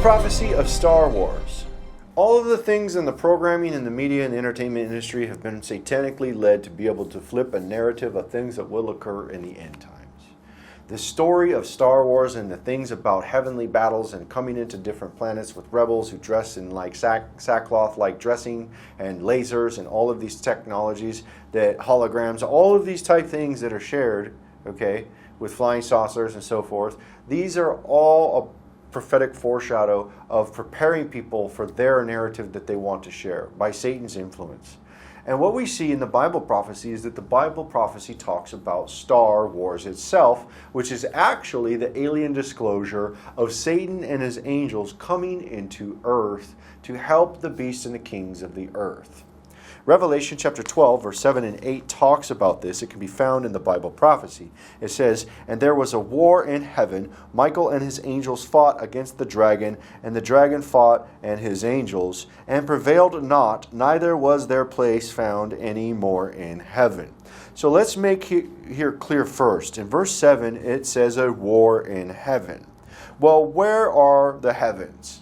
prophecy of Star Wars. All of the things in the programming and the media and entertainment industry have been satanically led to be able to flip a narrative of things that will occur in the end times. The story of Star Wars and the things about heavenly battles and coming into different planets with rebels who dress in like sackcloth-like dressing and lasers and all of these technologies, that holograms, all of these type things that are shared, okay, with flying saucers and so forth. These are all a prophetic foreshadow of preparing people for their narrative that they want to share by Satan's influence. And what we see in the Bible prophecy is that the Bible prophecy talks about Star Wars itself, which is actually the alien disclosure of Satan and his angels coming into earth to help the beasts and the kings of the earth. Revelation chapter 12, verse 7 and 8 talks about this. It can be found in the Bible prophecy. It says, "And there was a war in heaven. Michael and his angels fought against the dragon, and the dragon fought and his angels, and prevailed not, neither was their place found any more in heaven." So let's make here clear first. In verse 7, it says a war in heaven. Well, where are the heavens?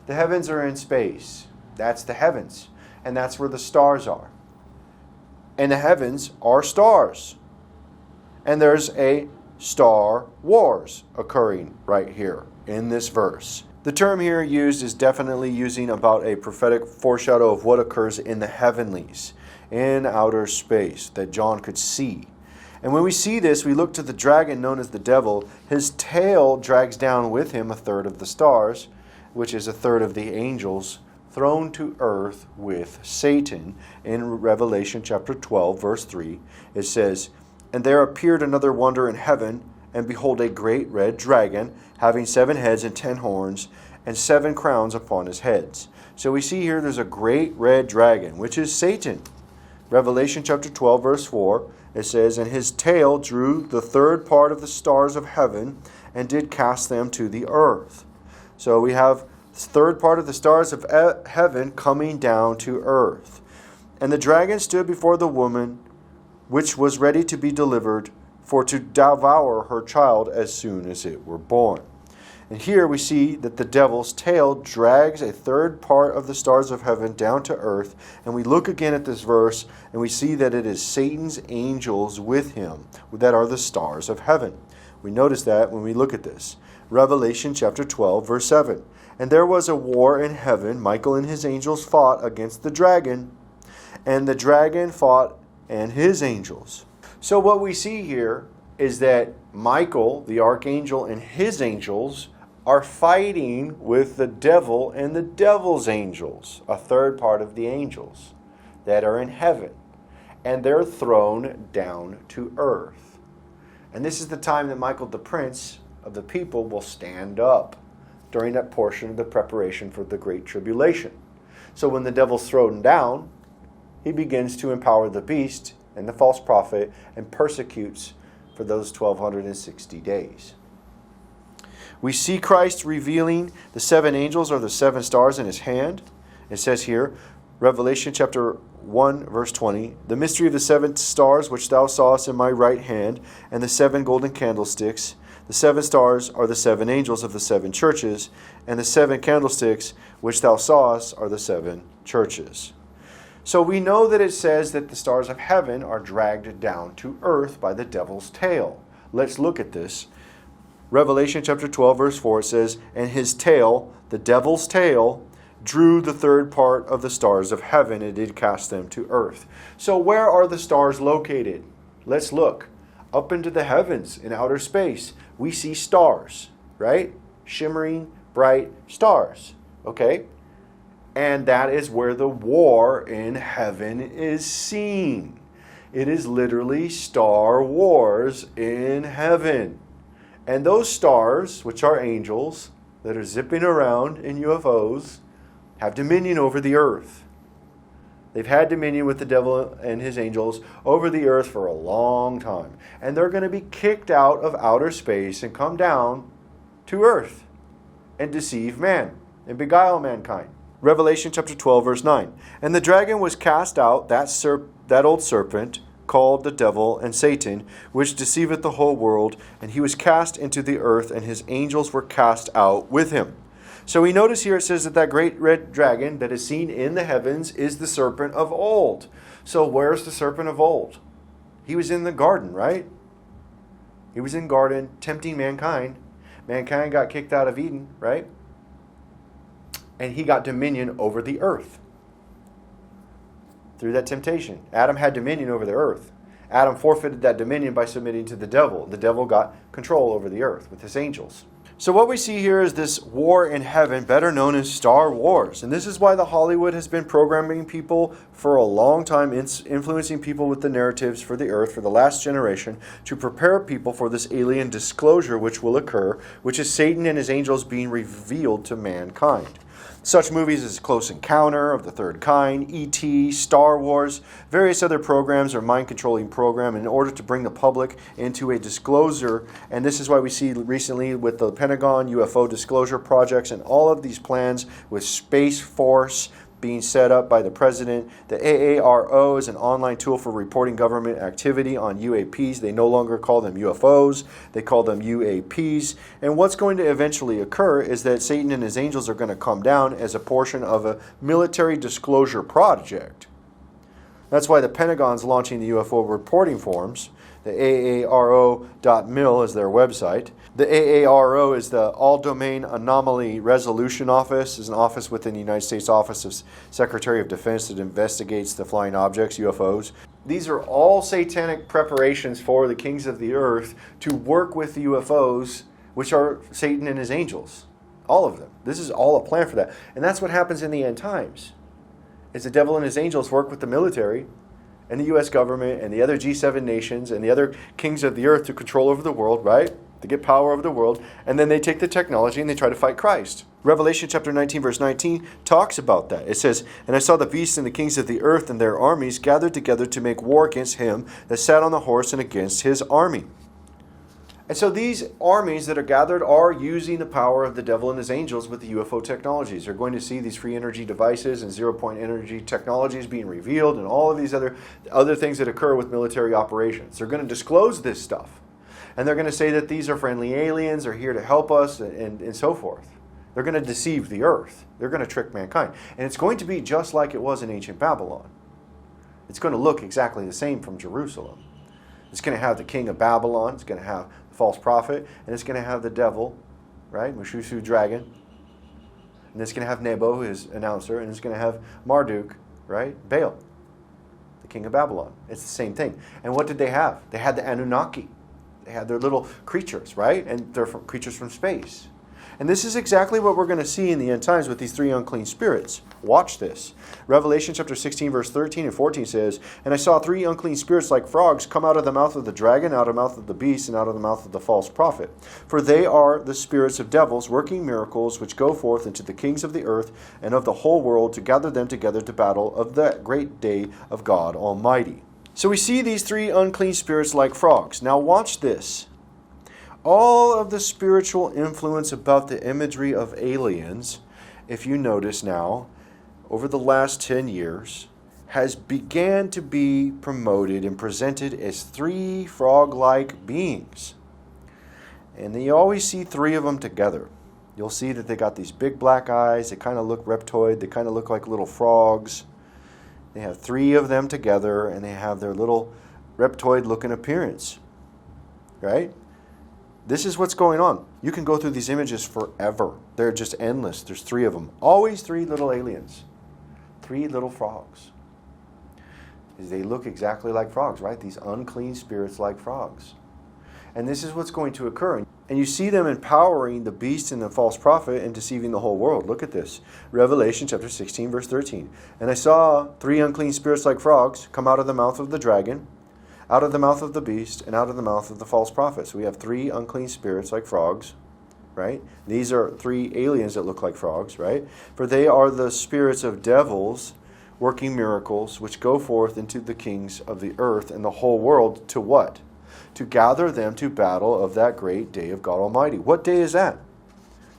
The heavens are in space. That's the heavens. And that's where the stars are. And the heavens are stars. And there's a Star Wars occurring right here in this verse. The term here used is definitely using about a prophetic foreshadow of what occurs in the heavenlies, in outer space, that John could see. And when we see this, we look to the dragon known as the devil. His tail drags down with him a third of the stars, which is a third of the angels, thrown to earth with Satan. In Revelation chapter 12, verse 3, it says, "And there appeared another wonder in heaven, and behold, a great red dragon, having 7 heads and 10 horns, and 7 crowns upon his heads." So we see here there's a great red dragon, which is Satan. Revelation chapter 12, verse 4, it says, "And his tail drew the third part of the stars of heaven, and did cast them to the earth." So we have third part of the stars of heaven coming down to earth. "And the dragon stood before the woman, which was ready to be delivered, for to devour her child as soon as it were born." And here we see that the devil's tail drags a third part of the stars of heaven down to earth. And we look again at this verse, and we see that it is Satan's angels with him that are the stars of heaven. We notice that when we look at this. Revelation chapter 12, verse 7. "And there was a war in heaven. Michael and his angels fought against the dragon, and the dragon fought and his angels." So what we see here is that Michael, the archangel, and his angels are fighting with the devil and the devil's angels, a third part of the angels that are in heaven. And they're thrown down to earth. And this is the time that Michael, the prince of the people, will stand up during that portion of the preparation for the Great Tribulation. So when the devil's thrown down, he begins to empower the beast and the false prophet and persecutes for those 1260 days. We see Christ revealing the 7 angels or the 7 stars in his hand. It says here, Revelation chapter 1, verse 20, "The mystery of the 7 stars which thou sawest in my right hand, and the 7 golden candlesticks. The 7 stars are the 7 angels of the 7 churches, and the 7 candlesticks which thou sawest are the 7 churches." So we know that it says that the stars of heaven are dragged down to earth by the devil's tail. Let's look at this. Revelation chapter 12, verse 4, it says, "And his tail, the devil's tail, drew the third part of the stars of heaven, and did cast them to earth." So where are the stars located? Let's look. Up into the heavens, in outer space, we see stars, right? Shimmering, bright stars, okay? And that is where the war in heaven is seen. It is literally Star Wars in heaven. And those stars, which are angels, that are zipping around in UFOs, have dominion over the earth. They've had dominion with the devil and his angels over the earth for a long time. And they're going to be kicked out of outer space and come down to earth and deceive man and beguile mankind. Revelation chapter 12, verse 9. "And the dragon was cast out, that old serpent, called the devil and Satan, which deceiveth the whole world, and he was cast into the earth, and his angels were cast out with him. So we notice here it says that great red dragon that is seen in the heavens is the serpent of old. So where's the serpent of old? He was in the garden, right? He was in garden tempting mankind. Mankind got kicked out of Eden, right? And he got dominion over the earth through that temptation. Adam had dominion over the earth. Adam forfeited that dominion by submitting to the devil. The devil got control over the earth with his angels. So what we see here is this war in heaven, better known as Star Wars. And this is why the Hollywood has been programming people for a long time, influencing people with the narratives for the earth for the last generation to prepare people for this alien disclosure which will occur, which is Satan and his angels being revealed to mankind. Such movies as Close Encounter of the Third Kind, E.T., Star Wars, various other programs or mind-controlling program in order to bring the public into a disclosure. And this is why we see recently with the Pentagon UFO disclosure projects and all of these plans with Space Force being set up by the president. The AARO is an online tool for reporting government activity on UAPs. They no longer call them UFOs. They call them UAPs. And what's going to eventually occur is that Satan and his angels are going to come down as a portion of a military disclosure project. That's why the Pentagon's launching the UFO reporting forms. The AARO.mil is their website. The AARO is the All-Domain Anomaly Resolution Office. It's an office within the United States Office of Secretary of Defense that investigates the flying objects, UFOs. These are all satanic preparations for the kings of the earth to work with the UFOs, which are Satan and his angels. All of them. This is all a plan for that. And that's what happens in the end times. Is the devil and his angels work with the military and the U.S. government and the other G7 nations and the other kings of the earth to control over the world, right? To get power over the world. And then they take the technology and they try to fight Christ. Revelation chapter 19, verse 19 talks about that. It says, "And I saw the beasts and the kings of the earth and their armies gathered together to make war against him that sat on the horse and against his army." And so these armies that are gathered are using the power of the devil and his angels with the UFO technologies. They're going to see these free energy devices and zero-point energy technologies being revealed and all of these other things that occur with military operations. They're going to disclose this stuff. And they're going to say that these are friendly aliens, are here to help us, and so forth. They're going to deceive the earth. They're going to trick mankind. And it's going to be just like it was in ancient Babylon. It's going to look exactly the same from Jerusalem. It's going to have the king of Babylon. It's going to have the false prophet. And it's going to have the devil, right? Mushusu dragon. And it's going to have Nebo, his announcer. And it's going to have Marduk, right? Baal, the king of Babylon. It's the same thing. And what did they have? They had the Anunnaki. They had their little creatures, right? And they're creatures from space. And this is exactly what we're going to see in the end times with these three unclean spirits. Watch this. Revelation chapter 16, verse 13 and 14 says, "And I saw three unclean spirits like frogs come out of the mouth of the dragon, out of the mouth of the beast, and out of the mouth of the false prophet. For they are the spirits of devils, working miracles, which go forth into the kings of the earth and of the whole world to gather them together to battle of that great day of God Almighty." So we see these three unclean spirits like frogs. Now watch this. All of the spiritual influence about the imagery of aliens, if you notice now, over the last 10 years, has began to be promoted and presented as three frog-like beings. And you always see three of them together. You'll see that they got these big black eyes. They kind of look reptoid. They kind of look like little frogs. They have three of them together, and they have their little reptoid-looking appearance. Right? This is what's going on. You can go through these images forever. They're just endless. There's three of them. Always three little aliens. Three little frogs. They look exactly like frogs, right? These unclean spirits like frogs. And this is what's going to occur. And you see them empowering the beast and the false prophet and deceiving the whole world. Look at this. Revelation chapter 16, verse 13. "And I saw three unclean spirits like frogs come out of the mouth of the dragon, out of the mouth of the beast, and out of the mouth of the false prophet." So we have three unclean spirits like frogs, right? These are three aliens that look like frogs, right? "For they are the spirits of devils, working miracles, which go forth into the kings of the earth and the whole world." To what? To gather them to battle of that great day of God Almighty. What day is that?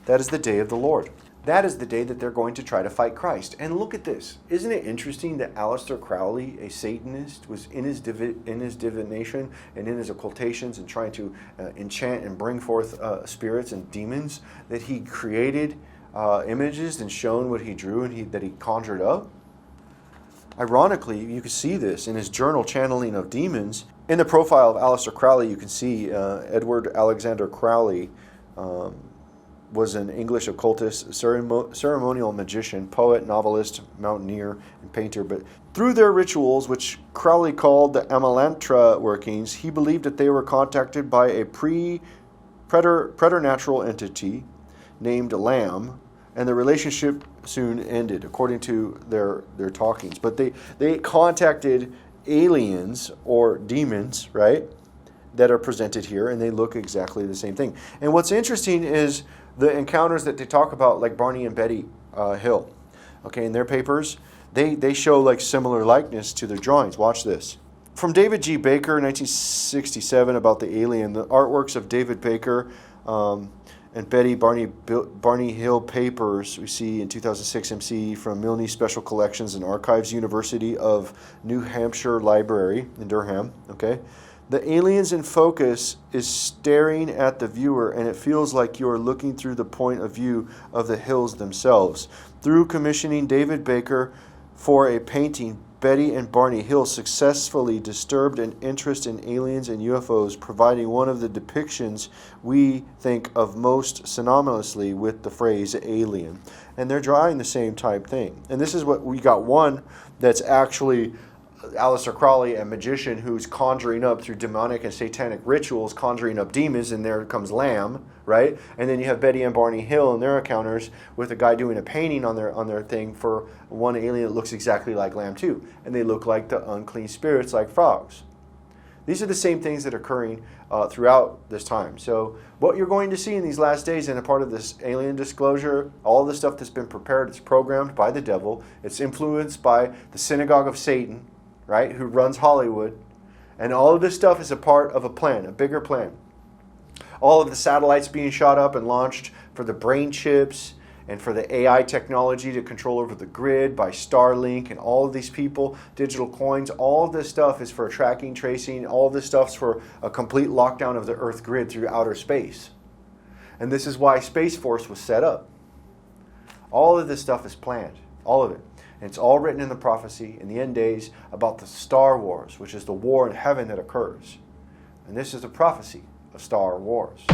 That is the day of the Lord. That is the day that they're going to try to fight Christ. And look at this. Isn't it interesting that Aleister Crowley, a Satanist, was in his divination and in his occultations and trying to enchant and bring forth spirits and demons, that he created images and shown what he drew and that he conjured up? Ironically, you can see this in his journal, Channeling of Demons. In the profile of Aleister Crowley, you can see Edward Alexander Crowley was an English occultist, ceremonial magician, poet, novelist, mountaineer, and painter. But through their rituals, which Crowley called the Amalantra workings, he believed that they were contacted by a preternatural entity named Lamb, and the relationship soon ended, according to their talkings. But they contacted aliens or demons, right, that are presented here, and they look exactly the same thing. And what's interesting is the encounters that they talk about, like Barney and Betty Hill. Okay, in their papers, they show like similar likeness to their drawings. Watch this. From David G. Baker, 1967, about the alien, the artworks of David Baker and Barney Hill papers we see in 2006 MC from Milne Special Collections and Archives, University of New Hampshire Library in Durham. Okay, the aliens in focus is staring at the viewer, and it feels like you are looking through the point of view of the hills themselves. Through commissioning David Baker for a painting, Betty and Barney Hill successfully disturbed an interest in aliens and UFOs, providing one of the depictions we think of most synonymously with the phrase alien. And they're drawing the same type thing. And this is what we got, one that's actually Aleister Crowley, a magician who's conjuring up through demonic and satanic rituals, conjuring up demons, and there comes Lamb, right? And then you have Betty and Barney Hill and their encounters with a guy doing a painting on their thing for one alien that looks exactly like Lamb too, and they look like the unclean spirits, like frogs. These are the same things that are occurring throughout this time. So what you're going to see in these last days, and a part of this alien disclosure, all the stuff that's been prepared, it's programmed by the devil, it's influenced by the synagogue of Satan, right, who runs Hollywood. And all of this stuff is a part of a plan, a bigger plan. All of the satellites being shot up and launched for the brain chips and for the AI technology to control over the grid by Starlink and all of these people, digital coins, all of this stuff is for tracking, tracing, all of this stuff's for a complete lockdown of the Earth grid through outer space. And this is why Space Force was set up. All of this stuff is planned, all of it. And it's all written in the prophecy in the end days about the Star Wars, which is the war in heaven that occurs. And this is the prophecy of Star Wars.